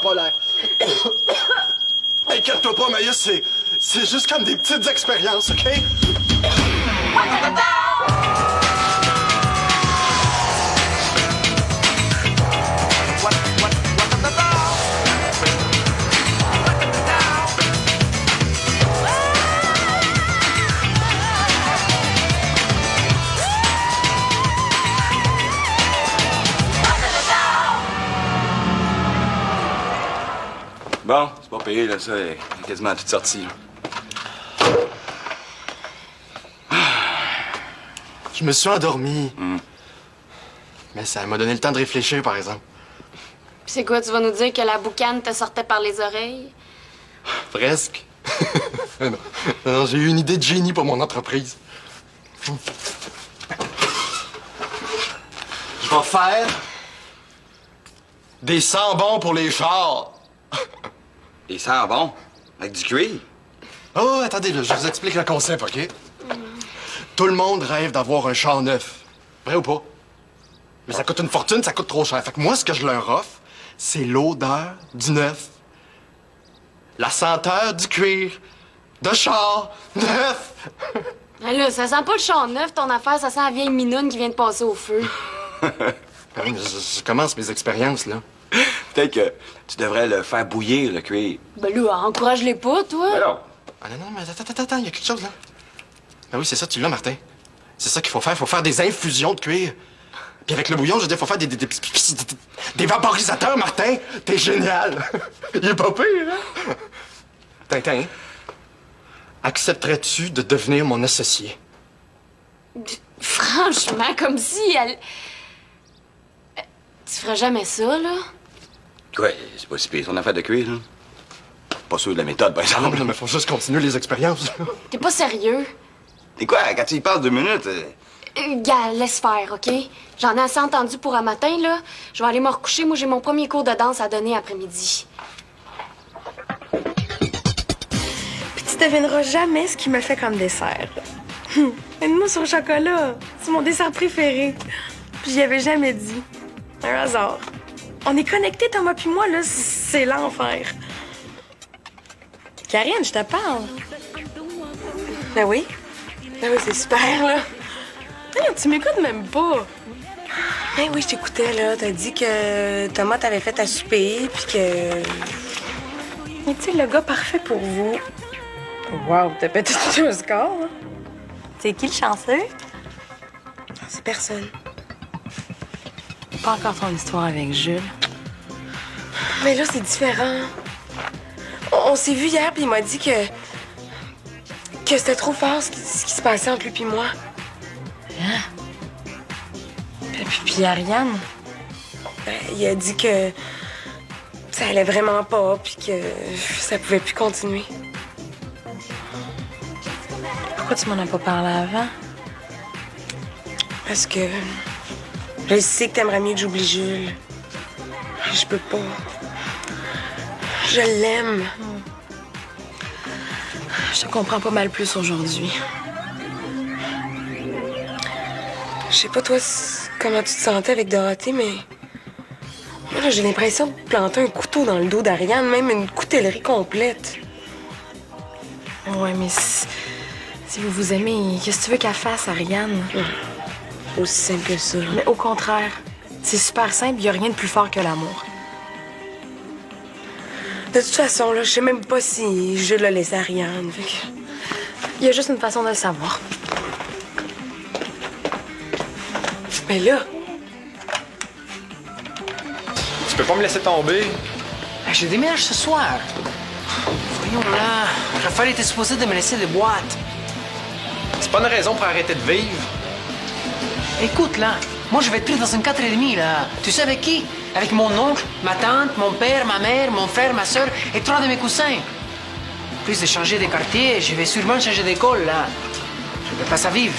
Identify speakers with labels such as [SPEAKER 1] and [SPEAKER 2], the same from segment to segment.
[SPEAKER 1] polaire. Inquiète-toi pas, Maïs, c'est juste comme des petites expériences, OK?
[SPEAKER 2] Bon, c'est pas payé, là, ça. Il est quasiment toute sortie.
[SPEAKER 1] Je me suis endormi. Mais ça m'a donné le temps de réfléchir, par exemple.
[SPEAKER 3] Puis c'est quoi, tu vas nous dire que la boucane te sortait par les oreilles?
[SPEAKER 1] Presque. Non, non, j'ai eu une idée de génie pour mon entreprise. Je vais faire des sambons pour les chars.
[SPEAKER 2] Il sent bon. Avec du cuir.
[SPEAKER 1] Oh, attendez, là, je vous explique le concept, OK? Tout le monde rêve d'avoir un char neuf. Vrai ou pas? Mais ça coûte une fortune, ça coûte trop cher. Fait que moi, ce que je leur offre, c'est l'odeur du neuf. La senteur du cuir. De char neuf.
[SPEAKER 3] Ah là, ça sent pas le char neuf, ton affaire, ça sent la vieille minoune qui vient de passer au feu.
[SPEAKER 1] Je commence mes expériences, là.
[SPEAKER 2] Peut-être que tu devrais le faire bouillir, le cuir.
[SPEAKER 3] Ben là, encourage-les pas, toi.
[SPEAKER 2] Ben non.
[SPEAKER 1] Ah non, mais attends, il y a quelque chose, là. Ben oui, c'est ça, tu l'as, Martin. C'est ça qu'il faut faire. Il faut faire des infusions de cuir. Puis avec le bouillon, je veux dire, il faut faire des vaporisateurs, Martin. T'es génial. Il est pas pire, hein? Tintin, accepterais-tu de devenir mon associé?
[SPEAKER 3] Franchement, comme si elle... Tu ferais jamais ça, là?
[SPEAKER 2] Ouais, c'est pas si pire, son affaire de cuir, là. Pas sûr de la méthode, par exemple.
[SPEAKER 1] Non, mais faut juste continuer les expériences.
[SPEAKER 3] T'es pas sérieux?
[SPEAKER 2] Et quoi, quand tu y parles 2 minutes...
[SPEAKER 3] Gars, laisse faire, OK? J'en ai assez entendu pour un matin, là. Je vais aller me recoucher. Moi, j'ai mon premier cours de danse à donner après-midi.
[SPEAKER 4] Puis tu devineras jamais ce qui me fait comme dessert. Une mousse au chocolat. C'est mon dessert préféré. Puis j'y avais jamais dit. Un hasard. On est connectés, Thomas puis moi, là. C'est l'enfer. Karine, je te parle. Ben oui. Ben oui, c'est super, là. Hey, tu m'écoutes même pas. Ben oui, je t'écoutais, là. T'as dit que Thomas t'avait fait à souper, puis que... Mais tu sais, le gars parfait pour vous. Wow, t'as pété tout un score, hein? C'est qui le chanceux? C'est personne.
[SPEAKER 5] Pas encore ton histoire avec Jules.
[SPEAKER 4] Mais là, c'est différent. On s'est vu hier, puis il m'a dit que c'était trop fort ce qui se passait entre lui et moi.
[SPEAKER 5] Hein? Puis Ariane?
[SPEAKER 4] Ben, il a dit que ça allait vraiment pas, puis que ça pouvait plus continuer.
[SPEAKER 5] Pourquoi tu m'en as pas parlé avant?
[SPEAKER 4] Parce que je sais que t'aimerais mieux que j'oublie Jules. Je peux pas. Je l'aime.
[SPEAKER 5] Je te comprends pas mal plus aujourd'hui.
[SPEAKER 4] Je sais pas, toi, comment tu te sentais avec Dorothée, mais... Moi, là, j'ai l'impression de planter un couteau dans le dos d'Ariane, même une coutellerie complète.
[SPEAKER 5] Ouais, mais si vous vous aimez, qu'est-ce que tu veux qu'elle fasse, Ariane?
[SPEAKER 4] Aussi simple que ça.
[SPEAKER 5] Mais au contraire, c'est super simple, il y a rien de plus fort que l'amour.
[SPEAKER 4] De toute façon, là, je sais même pas si Jules l'a laissé Ariane. Fait que...
[SPEAKER 5] Il y a juste une façon de le savoir.
[SPEAKER 4] Mais là...
[SPEAKER 6] Tu peux pas me laisser tomber?
[SPEAKER 7] Je déménage ce soir. Voyons là, Raphaël était supposé de me laisser des boîtes.
[SPEAKER 6] C'est pas une raison pour arrêter de vivre.
[SPEAKER 7] Écoute là, moi je vais être pris dans une 4,5 là. Tu sais avec qui? Avec mon oncle, ma tante, mon père, ma mère, mon frère, ma soeur et 3 de mes cousins. Plus de changer de quartier, je vais sûrement changer d'école là. Je fais pas ça vivre.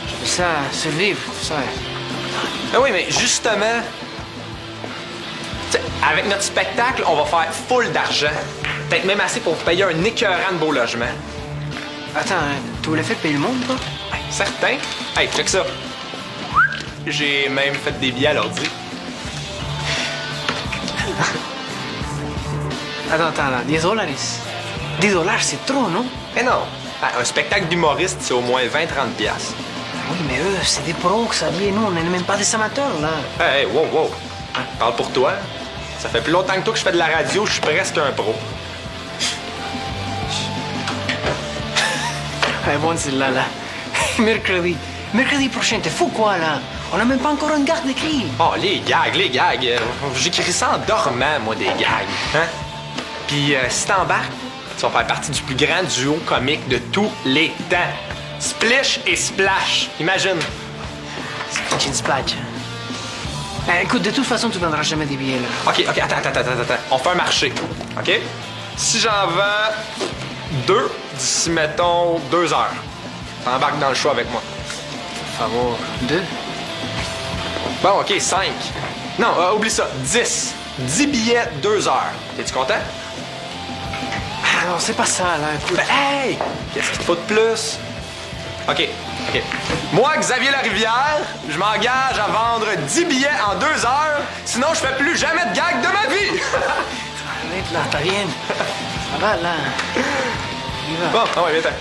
[SPEAKER 7] Je fais ça survivre, ça.
[SPEAKER 6] Ah oui, mais justement, t'sais, avec notre spectacle, on va faire full d'argent. Peut-être même assez pour payer un écœurant de beau logement.
[SPEAKER 7] Attends, tu voulais faire payer le monde, toi?
[SPEAKER 6] Hey, certain. Hey, check ça. J'ai même fait des billets à l'ordi.
[SPEAKER 7] Attends, là, 10 $? 10 $, c'est trop, non?
[SPEAKER 6] Mais non. Un spectacle d'humoriste, c'est au moins 20-30 piastres.
[SPEAKER 7] Oui, mais eux, c'est des pros que ça vient. Nous, on n'est même pas des amateurs, là.
[SPEAKER 6] Hey, wow. Parle pour toi. Ça fait plus longtemps que toi que je fais de la radio, je suis presque un pro.
[SPEAKER 7] Bon, c'est là. Mercredi prochain, t'es fou, quoi, là? On n'a même pas encore une garde d'écrit.
[SPEAKER 6] Oh, les gags. J'écris ça en dormant, moi, des gags. Hein? Puis, si t'embarques, tu vas faire partie du plus grand duo comique de tous les temps. Splish et Splash. Imagine.
[SPEAKER 7] C'est une splash. Écoute, de toute façon, tu vendras jamais des billets, là.
[SPEAKER 6] OK, attends. On fait un marché. OK? Si j'en vends 2 d'ici, mettons, 2 heures, t'embarques dans le show avec moi.
[SPEAKER 7] Por favor. 2?
[SPEAKER 6] Bon, OK, 5. Non, oublie ça. 10. 10 billets, 2 heures. T'es-tu content?
[SPEAKER 7] Ah non, c'est pas ça, là. Écoute.
[SPEAKER 6] Ben, hey! Qu'est-ce qu'il te faut de plus? OK. Moi, Xavier Larivière, je m'engage à vendre 10 billets en 2 heures, sinon je fais plus jamais de gag de ma vie!
[SPEAKER 7] Arrête, là, t'as rien. Ça va, là. On y va.
[SPEAKER 6] Bon, ouais, viens-t'en.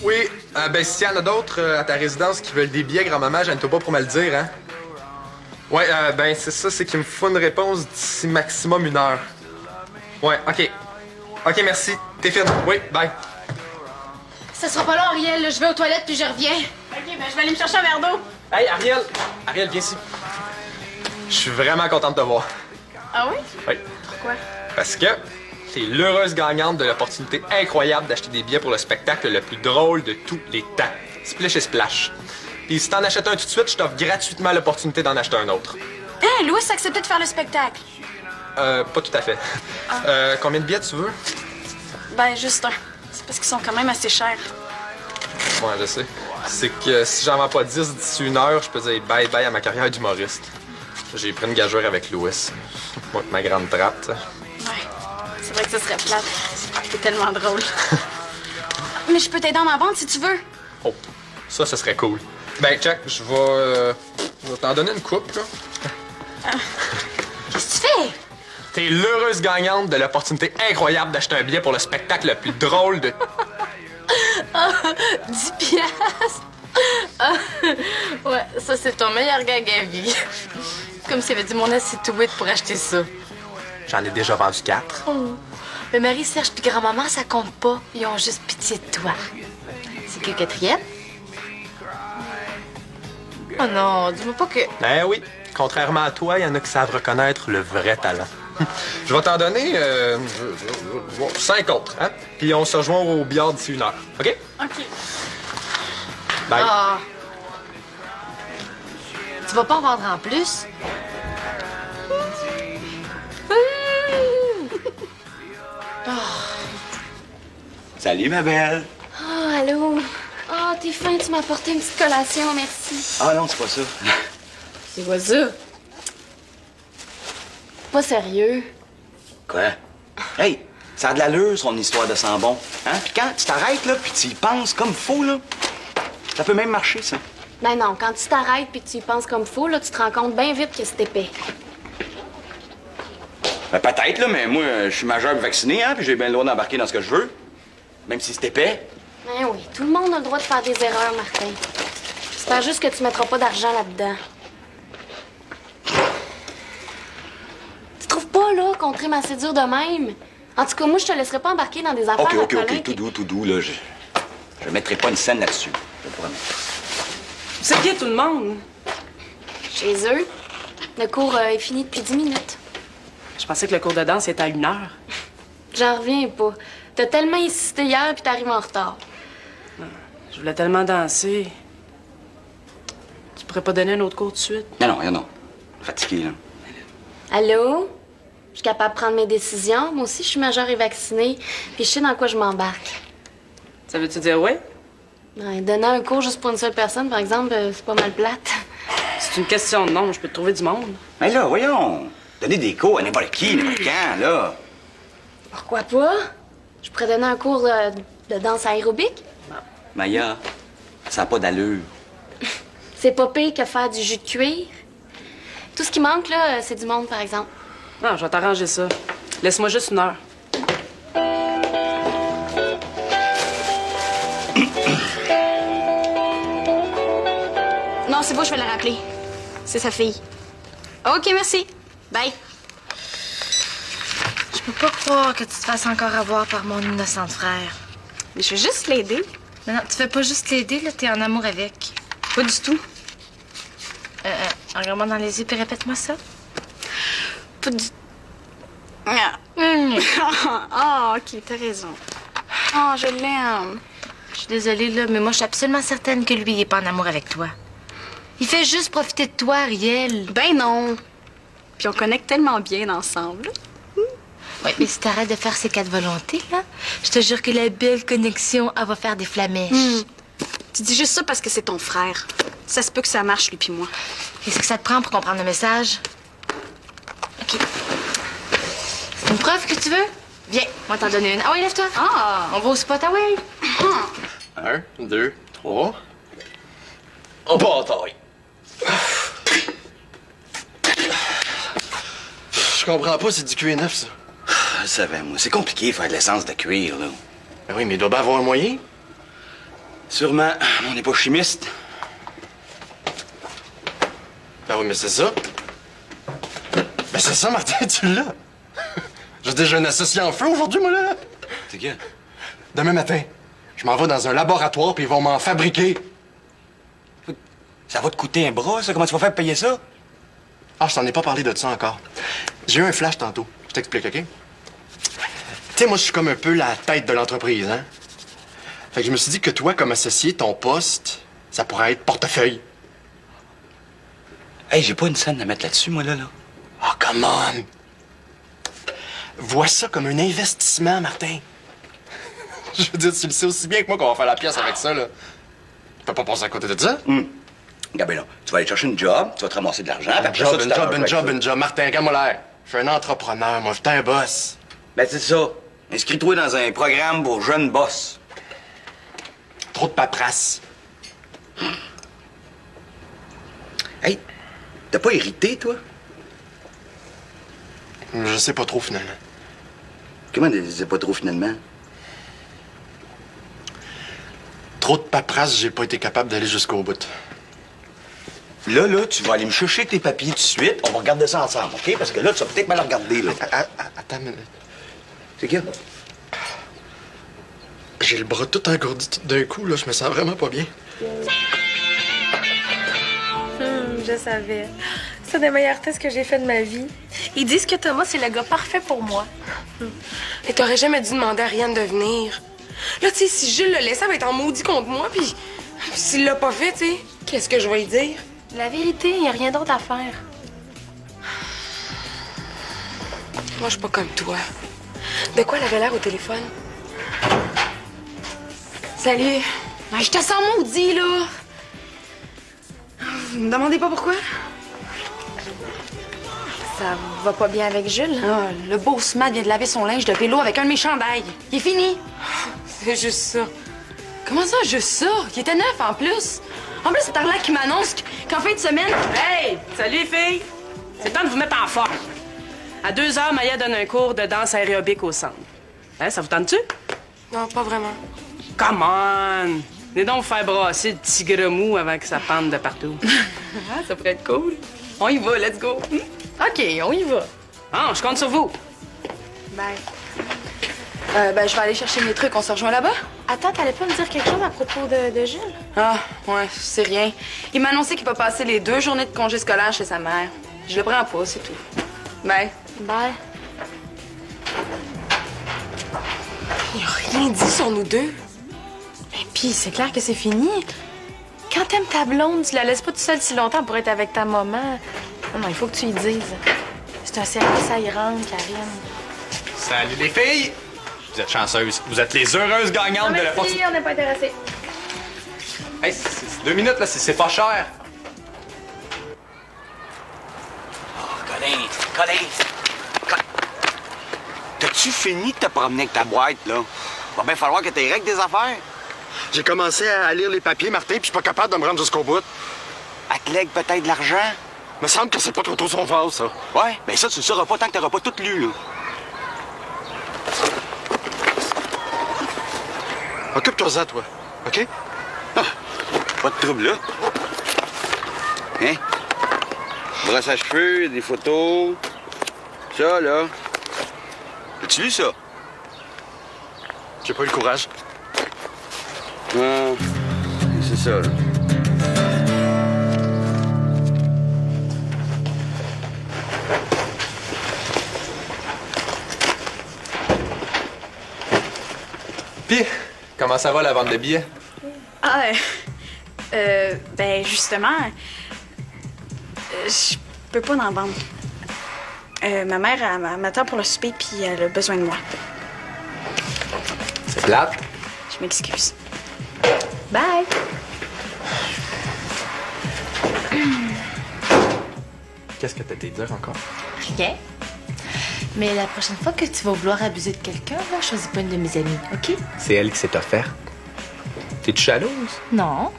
[SPEAKER 6] Oui, ben s'il y en a d'autres à ta résidence qui veulent des billets, grand-maman, gêne-toi pas pour me le dire, hein? Ouais, ben c'est ça, c'est qu'il me faut une réponse d'ici maximum 1 heure. Ouais, OK. OK, merci. T'es fine. Oui, bye.
[SPEAKER 3] Ça sera pas long, Ariel. Je vais aux toilettes puis je reviens.
[SPEAKER 4] OK, ben je vais aller me chercher un verre d'eau.
[SPEAKER 6] Hey, Ariel, viens ici. Je suis vraiment content de te voir.
[SPEAKER 4] Ah oui?
[SPEAKER 6] Oui.
[SPEAKER 4] Pourquoi?
[SPEAKER 6] Parce que t'es l'heureuse gagnante de l'opportunité incroyable d'acheter des billets pour le spectacle le plus drôle de tous les temps. Splish et Splash. Puis si t'en achètes un tout de suite, je t'offre gratuitement l'opportunité d'en acheter un autre.
[SPEAKER 3] Hein, Louis a accepté de faire le spectacle.
[SPEAKER 6] Pas tout à fait. Combien de billets tu veux?
[SPEAKER 4] Ben, juste un. C'est parce qu'ils sont quand même assez chers.
[SPEAKER 6] Ouais, je sais. C'est que si j'en vends pas 10 d'ici 1 heure, je peux dire bye-bye à ma carrière d'humoriste. J'ai pris une gageure avec Louis. Moi, ma grande trappe, ça.
[SPEAKER 4] Ouais. C'est vrai que ça serait plate. C'est tellement drôle. Mais je peux t'aider en vente si tu veux.
[SPEAKER 6] Oh, ça serait cool. Ben, check, je vais t'en donner une coupe, là.
[SPEAKER 3] Qu'est-ce que tu fais?
[SPEAKER 6] T'es l'heureuse gagnante de l'opportunité incroyable d'acheter un billet pour le spectacle le plus drôle de...
[SPEAKER 4] 10 piastres. Ouais, ça, c'est ton meilleur gag à vie. Comme s'il avait dit mon acide to wit pour acheter ça.
[SPEAKER 6] J'en ai déjà vendu 4.
[SPEAKER 3] Mais Marie-Serge puis grand-maman, ça compte pas. Ils ont juste pitié de toi. C'est que 4e? Oh non, dis-moi pas que...
[SPEAKER 6] Ben oui, contrairement à toi, il y en a qui savent reconnaître le vrai talent. Je vais t'en donner 5 autres, hein? Puis on se rejoint au billard d'ici 1 heure, OK?
[SPEAKER 4] OK.
[SPEAKER 6] Bye.
[SPEAKER 3] Ah. Tu vas pas en vendre en plus?
[SPEAKER 2] Salut, ma belle.
[SPEAKER 3] Oh, allô? Oh, t'es fin, tu m'as apporté une petite collation, merci.
[SPEAKER 2] Ah non, c'est pas ça.
[SPEAKER 3] C'est quoi ça? Pas sérieux.
[SPEAKER 2] Quoi? Hey, ça a de l'allure, son histoire de sang bon. Hein? Puis quand tu t'arrêtes, là, puis tu y penses comme faux, là, ça peut même marcher, ça.
[SPEAKER 3] Ben non, quand tu t'arrêtes puis que tu y penses comme faux, là, tu te rends compte bien vite que c'est épais.
[SPEAKER 2] Ben, peut-être, là, mais moi, je suis majeur et vacciné, hein, puis j'ai bien le droit d'embarquer dans ce que je veux. Même si c'est épais.
[SPEAKER 3] Ben oui, tout le monde a le droit de faire des erreurs, Martin. J'espère juste que tu mettras pas d'argent là-dedans. Tu trouves pas, là, qu'on trime assez dur de même? En tout cas, moi, je te laisserai pas embarquer dans des affaires à Colin
[SPEAKER 2] OK,
[SPEAKER 3] qui-
[SPEAKER 2] tout doux, là. Je mettrai pas une scène là-dessus. Je te promets.
[SPEAKER 4] C'est qui tout le monde?
[SPEAKER 3] Chez eux, le cours est fini depuis 10 minutes.
[SPEAKER 4] Je pensais que le cours de danse était à 1 heure.
[SPEAKER 3] J'en reviens pas. T'as tellement insisté hier puis t'arrives en retard.
[SPEAKER 4] Je voulais tellement danser. Tu pourrais pas donner un autre cours tout de suite?
[SPEAKER 2] Non. Fatigué, là.
[SPEAKER 3] Allô? Je suis capable de prendre mes décisions. Moi aussi, je suis majeure et vaccinée. Puis je sais dans quoi je m'embarque.
[SPEAKER 4] Ça veut-tu dire oui?
[SPEAKER 3] Ouais, donner un cours juste pour une seule personne, par exemple, c'est pas mal plate.
[SPEAKER 4] C'est une question de nom. Je peux te trouver du monde.
[SPEAKER 2] Mais là, voyons. Donner des cours à n'importe qui, n'importe quand, là.
[SPEAKER 3] Pourquoi pas? Je pourrais donner un cours de danse aérobique. Tout ce qui manque, là, c'est du monde, par exemple.
[SPEAKER 4] Non, je vais t'arranger ça. Laisse-moi juste une heure.
[SPEAKER 3] Non, c'est beau, je vais la rappeler. C'est sa fille. OK, merci. Bye.
[SPEAKER 5] Je peux pas croire que tu te fasses encore avoir par mon innocente frère.
[SPEAKER 3] Mais je veux juste l'aider.
[SPEAKER 5] Mais non, tu fais pas juste l'aider, là, t'es en amour avec.
[SPEAKER 3] Pas du tout.
[SPEAKER 5] Regarde-moi dans les yeux puis répète-moi ça.
[SPEAKER 3] Pas du... Ah, OK, t'as raison. Oh, je l'aime.
[SPEAKER 5] Je suis désolée, là, mais moi, je suis absolument certaine que lui, il est pas en amour avec toi. Il fait juste profiter de toi, Ariel.
[SPEAKER 3] Ben non. Puis on connecte tellement bien ensemble.
[SPEAKER 5] Oui, mais si t'arrêtes de faire ces quatre volontés, là, je te jure que la belle connexion, elle va faire des flamèches.
[SPEAKER 3] Tu dis juste ça parce que c'est ton frère. Ça se peut que ça marche, lui puis moi.
[SPEAKER 5] Qu'est-ce que ça te prend pour comprendre le message? OK. C'est une preuve que tu veux? Viens, moi t'en donner une. Ah oui, lève-toi.
[SPEAKER 3] Ah!
[SPEAKER 5] On va au spot, ah oui.
[SPEAKER 1] 1, 2, 3. Oh, bataille! Je comprends pas, c'est du cuir neuf, ça.
[SPEAKER 2] Je savais, moi. C'est compliqué faire de l'essence de cuir, là.
[SPEAKER 1] Ben oui, mais il doit bien avoir un moyen.
[SPEAKER 2] Sûrement. On n'est pas chimiste.
[SPEAKER 1] Ben oui, mais c'est ça. Ben c'est ça, Martin, tu l'as. J'ai déjà un associé en feu aujourd'hui, moi, là.
[SPEAKER 2] C'est quoi?
[SPEAKER 1] Demain matin, je m'en vais dans un laboratoire, puis ils vont m'en fabriquer.
[SPEAKER 2] Ça va te coûter un bras, ça? Comment tu vas faire pour payer ça?
[SPEAKER 1] Ah, je t'en ai pas parlé de ça encore. J'ai eu un flash tantôt. Je t'explique, OK? Tu sais, moi, je suis comme un peu la tête de l'entreprise, hein? Fait que je me suis dit que toi, comme associé, ton poste, ça pourrait être portefeuille.
[SPEAKER 2] Hey, j'ai pas une scène à mettre là-dessus, moi, là.
[SPEAKER 1] Oh, come on! Vois ça comme un investissement, Martin. Je veux dire, tu le sais aussi bien que moi qu'on va faire la pièce avec ça, là. Tu peux pas passer à côté de ça?
[SPEAKER 2] Regarde, ben là, tu vas aller chercher une job, tu vas te ramasser de l'argent, puis après ça, tu t'arranges avec
[SPEAKER 1] une job. Martin, regarde-moi l'air. Je suis un entrepreneur, moi, je suis un boss.
[SPEAKER 2] Ben, c'est ça. Inscris-toi dans un programme pour jeunes boss.
[SPEAKER 1] Trop de paperasse.
[SPEAKER 2] Hey, t'as pas irrité, toi?
[SPEAKER 1] Je sais pas trop, finalement.
[SPEAKER 2] Comment tu sais pas trop, finalement?
[SPEAKER 1] Trop de paperasse, j'ai pas été capable d'aller jusqu'au bout.
[SPEAKER 2] Là, tu vas aller me chercher tes papiers tout de suite. On va regarder ça ensemble, OK? Parce que là, tu vas peut-être mal regarder, là.
[SPEAKER 1] Attends une minute.
[SPEAKER 2] C'est quoi?
[SPEAKER 1] J'ai le bras tout engourdi tout d'un coup, là. Je me sens vraiment pas bien.
[SPEAKER 5] Je savais. C'est des meilleurs tests que j'ai fait de ma vie. Ils disent que Thomas, c'est le gars parfait pour moi.
[SPEAKER 4] Et t'aurais jamais dû demander à Ariane de venir. Là, tu sais, si Jules le laissait, elle va être en maudit contre moi, puis s'il l'a pas fait, tu sais, qu'est-ce que je vais lui dire?
[SPEAKER 5] La vérité, il n'y a rien d'autre à faire.
[SPEAKER 4] Moi, je suis pas comme toi. De quoi elle avait l'air au téléphone? Salut.
[SPEAKER 3] Ben, je te sens maudit, là.
[SPEAKER 4] Vous me demandez pas pourquoi?
[SPEAKER 5] Ça va pas bien avec Jules?
[SPEAKER 3] Ah, le beau Smad vient de laver son linge de vélo avec un de mes chandails. Il est fini.
[SPEAKER 4] C'est juste ça. Comment ça, juste ça? Il était neuf, en plus. En plus, c'est Arla qui m'annonce qu'en fin de semaine...
[SPEAKER 8] Hey! Salut, les filles! C'est le temps de vous mettre en forme. À 2h, Maya donne un cours de danse aérobique au centre. Hein, ça vous tente-tu?
[SPEAKER 4] Non, pas vraiment.
[SPEAKER 8] Come on! Venez donc vous faire brasser le petit gros avant que ça pende de partout.
[SPEAKER 4] Ah, ça pourrait être cool. On y va, let's go.
[SPEAKER 5] OK, on y va.
[SPEAKER 8] Ah, je compte sur vous.
[SPEAKER 5] Bye.
[SPEAKER 4] Je vais aller chercher mes trucs. On se rejoint là-bas?
[SPEAKER 5] Attends, t'allais pas me dire quelque chose à propos de Jules?
[SPEAKER 4] Ah, ouais, c'est rien. Il m'a annoncé qu'il va passer les 2 journées de congé scolaire chez sa mère. Je le prends pas, c'est tout. Bye.
[SPEAKER 5] Bye.
[SPEAKER 4] Il a rien dit sur nous deux.
[SPEAKER 5] Et puis, c'est clair que c'est fini. Quand t'aimes ta blonde, tu la laisses pas toute seule si longtemps pour être avec ta maman. Non, il faut que tu lui dises. C'est un service à y rendre, Karine.
[SPEAKER 9] Salut les filles! Vous êtes chanceuses. Vous êtes les heureuses gagnantes de la porte.
[SPEAKER 5] on n'est pas intéressés.
[SPEAKER 9] Hey, c'est 2 minutes, là, c'est pas cher.
[SPEAKER 2] Colin! T'as-tu fini de te promener avec ta boîte, là? Va bien falloir que tu règles des affaires.
[SPEAKER 1] J'ai commencé à lire les papiers, Martin, puis je suis pas capable de me rendre jusqu'au bout.
[SPEAKER 2] Elle te lègue peut-être de l'argent.
[SPEAKER 1] Me semble que c'est pas trop son phase, ça.
[SPEAKER 2] Ouais, ben ça, tu le sauras pas tant que t'auras pas tout lu, là.
[SPEAKER 1] Occupe-toi-en, toi. OK?
[SPEAKER 2] Ah, pas de trouble, là. Hein? Brosse à cheveux, des photos. Ça, là. As-tu lu ça?
[SPEAKER 1] J'ai pas eu le courage.
[SPEAKER 2] Non, c'est ça, là.
[SPEAKER 6] Puis, comment ça va la vente de billets?
[SPEAKER 10] Ah, ben justement, je peux pas en vendre. Ma mère, elle m'attend pour le souper, puis elle a besoin de moi.
[SPEAKER 6] C'est plate.
[SPEAKER 10] Je m'excuse. Bye!
[SPEAKER 6] Qu'est-ce que t'as à dire encore?
[SPEAKER 5] Rien. Mais la prochaine fois que tu vas vouloir abuser de quelqu'un, là, choisis pas une de mes amies, OK?
[SPEAKER 6] C'est elle qui s'est offerte. T'es-tu jalouse?
[SPEAKER 5] Non.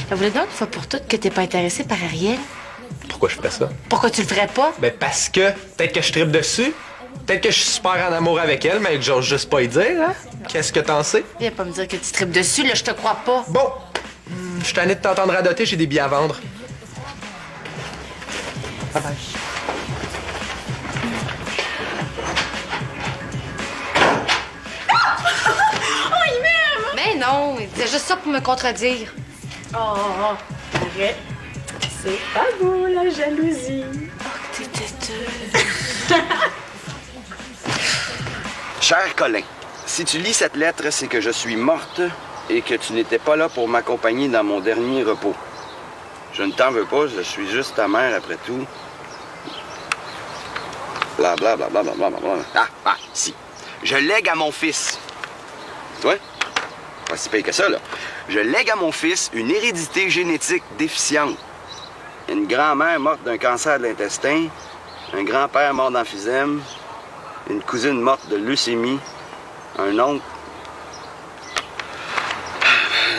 [SPEAKER 5] Elle voulait donc une fois pour toutes que t'es pas intéressé par Ariel.
[SPEAKER 6] Pourquoi je ferais ça?
[SPEAKER 5] Pourquoi tu le ferais pas?
[SPEAKER 6] Ben parce que peut-être que je tripe dessus. Peut-être que je suis super en amour avec elle, mais que j'ose juste pas y dire, hein? Qu'est-ce que t'en sais?
[SPEAKER 5] Viens pas me dire que tu tripes dessus, là, je te crois pas.
[SPEAKER 6] Bon, je suis tanné de t'entendre radoter, j'ai des billets à vendre. Bye bye.
[SPEAKER 5] Mais non, c'est juste ça pour me contredire.
[SPEAKER 10] Oh, arrête. C'est pas beau, la jalousie.
[SPEAKER 5] Oh, que t'es têteuse.
[SPEAKER 2] Cher Colin, si tu lis cette lettre, c'est que je suis morte et que tu n'étais pas là pour m'accompagner dans mon dernier repos. Je ne t'en veux pas, je suis juste ta mère après tout. Bla bla bla bla bla bla bla. Si. Je lègue à mon fils. Toi? Pas si pire que ça, là. Je lègue à mon fils une hérédité génétique déficiente. Une grand-mère morte d'un cancer de l'intestin, un grand-père mort d'emphysème, une cousine morte de leucémie, un oncle...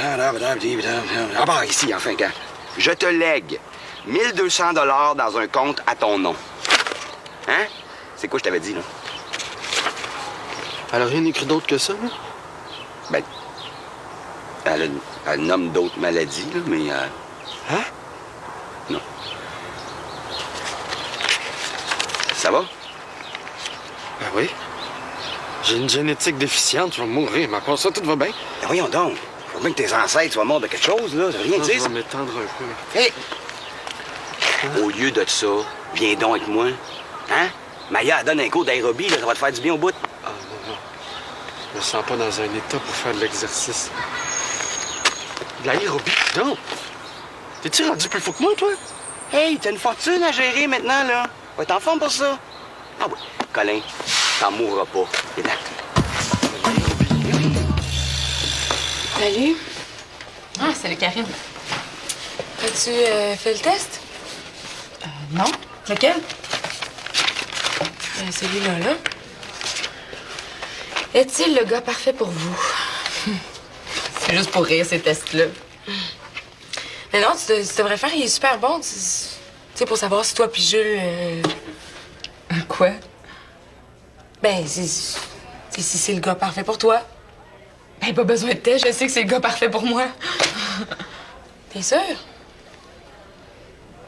[SPEAKER 2] Ah bah, ici, enfin, gars. Je te lègue 1200 $ dans un compte à ton nom. Hein? C'est quoi je t'avais dit, là?
[SPEAKER 1] Elle a rien écrit d'autre que ça, là?
[SPEAKER 2] Ben, elle nomme d'autres maladies, là, mais...
[SPEAKER 1] Hein?
[SPEAKER 2] Non. Ça va?
[SPEAKER 1] Ben oui. J'ai une génétique déficiente, je vais mourir, mais à part ça, tout va bien.
[SPEAKER 2] Ben voyons donc. Faut bien que tes ancêtres soient morts de quelque chose, là. Ça veut rien
[SPEAKER 1] Je
[SPEAKER 2] dire,
[SPEAKER 1] vais m'étendre un peu.
[SPEAKER 2] Hé! Au lieu de ça, viens donc avec moi. Hein? Maya, elle donne un cours d'aérobie, là, ça va te faire du bien au bout.
[SPEAKER 1] Ah non, non. Je me sens pas dans un état pour faire de l'exercice. De l'aérobie, non. T'es-tu rendu plus fou que moi, toi?
[SPEAKER 2] Hey, t'as une fortune à gérer maintenant, là. Va être en forme pour ça. Ah oui. Colin, t'en mourras pas. Et là.
[SPEAKER 4] Salut.
[SPEAKER 5] Ah, salut Karine.
[SPEAKER 4] As-tu fait le test?
[SPEAKER 5] Non?
[SPEAKER 4] Lequel? Celui-là, là. Est-il le gars parfait pour vous?
[SPEAKER 5] C'est juste pour rire, ces tests-là.
[SPEAKER 4] Mais non, tu devrais faire, il est super bon. Tu sais, pour savoir si toi puis Jules...
[SPEAKER 5] Quoi?
[SPEAKER 4] Ben, si c'est le gars parfait pour toi.
[SPEAKER 5] Ben, pas besoin de test, je sais que c'est le gars parfait pour moi.
[SPEAKER 4] T'es sûr?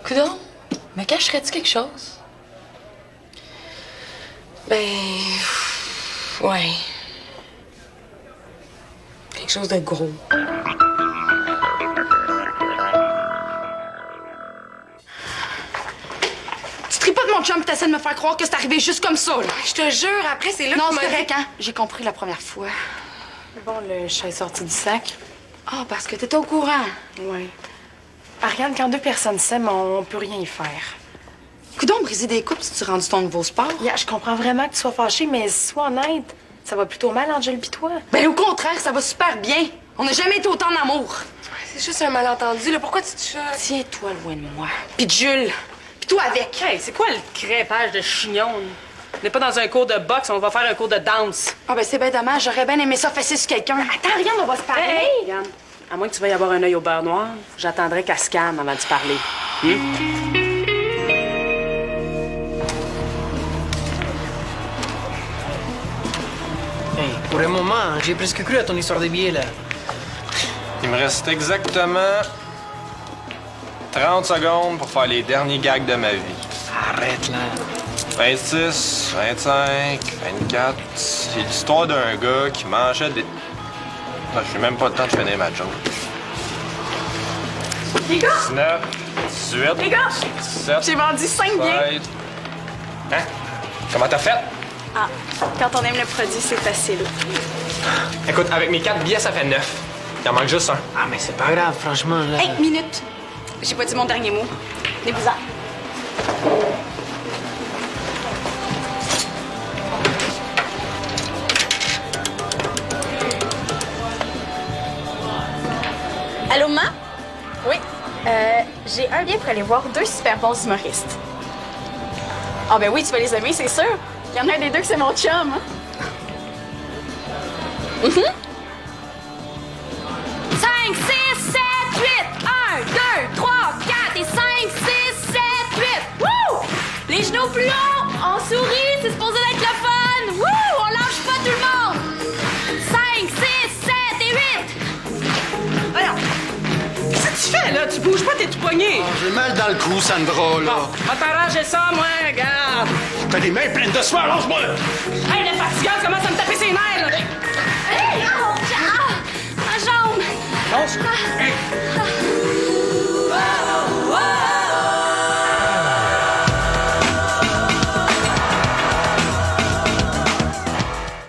[SPEAKER 4] Coudonc, me cacherais-tu quelque chose? Ben... ouais. Quelque chose de gros.
[SPEAKER 10] Tu tripes pas de mon chum pis t'essaies de me faire croire que c'est arrivé juste comme ça, là.
[SPEAKER 4] Je te jure, après, c'est là
[SPEAKER 10] Non,
[SPEAKER 4] que
[SPEAKER 10] c'est
[SPEAKER 4] tu m'as
[SPEAKER 10] correct, hein? J'ai compris la première fois.
[SPEAKER 5] Bon, le chat est sorti du sac.
[SPEAKER 10] Ah, parce que t'étais au courant.
[SPEAKER 5] Oui. Ariane, quand deux personnes s'aiment, on peut rien y faire.
[SPEAKER 10] Coudonc, briser des couples si tu rendu ton nouveau sport.
[SPEAKER 5] Yeah, je comprends vraiment que tu sois fâchée, mais sois honnête. Ça va plutôt mal, Angèle pis toi.
[SPEAKER 10] Ben, au contraire, ça va super bien. On n'a jamais été autant en amour.
[SPEAKER 4] C'est juste un malentendu, là. Pourquoi tu te...
[SPEAKER 10] Tiens-toi loin de moi. Pis de Jules. Pis toi avec.
[SPEAKER 8] Hey, c'est quoi le crêpage de chignon? On n'est pas dans un cours de boxe, on va faire un cours de danse.
[SPEAKER 10] Ah, ben, c'est bien dommage. J'aurais bien aimé ça fesser sur quelqu'un. Attends, rien, on va se parler.
[SPEAKER 8] Hey, regarde, à moins que tu veuilles avoir un œil au beurre noir, j'attendrai qu'elle se calme avant de te parler.
[SPEAKER 7] Pour un moment, j'ai presque cru à ton histoire de billets, là.
[SPEAKER 9] Il me reste exactement 30 secondes pour faire les derniers gags de ma vie.
[SPEAKER 7] Arrête, là.
[SPEAKER 9] 26, 25, 24. C'est l'histoire d'un gars qui mangeait des... Non, j'ai même pas le temps de finir ma joke.
[SPEAKER 10] Les gars!
[SPEAKER 9] 19, 18,
[SPEAKER 10] Les gars!
[SPEAKER 9] 17,
[SPEAKER 10] J'ai vendu 5 billets.
[SPEAKER 9] 16. Hein? Comment t'as fait?
[SPEAKER 10] Ah, quand on aime le produit, c'est facile.
[SPEAKER 6] Écoute, avec mes 4 billets, ça fait 9. Il en manque juste un.
[SPEAKER 7] Ah, mais c'est pas grave, franchement, là.
[SPEAKER 10] Hey, minute! J'ai pas dit mon dernier mot. Venez-vous-en. Allô, maman? Oui. J'ai un billet pour aller voir 2 super bons humoristes. Ah ben oui, tu vas les aimer, c'est sûr. Il y en a un des 2 que c'est mon chum. Hein? 5, 6, 7, 8. 1, 2, 3, 4 et 5, 6, 7, 8. Wouh! Les genoux plus hauts. On sourit, c'est supposé être le fun. Wouh! On lâche pas tout le monde. 5, 6, 7 et 8.
[SPEAKER 8] Voyons. Qu'est-ce que tu fais, là? Tu bouges pas, t'es tout poigné.
[SPEAKER 1] J'ai mal dans le cou, Sandra, là.
[SPEAKER 8] Va t'arranger ça, moi, regarde.
[SPEAKER 1] T'as les mains pleines de sueur, lâche-moi!
[SPEAKER 8] Hey, le fatigant commence à me taper ses nerfs, là.
[SPEAKER 10] Hey! Ah! Ma jambe!
[SPEAKER 1] Lâche! Hey!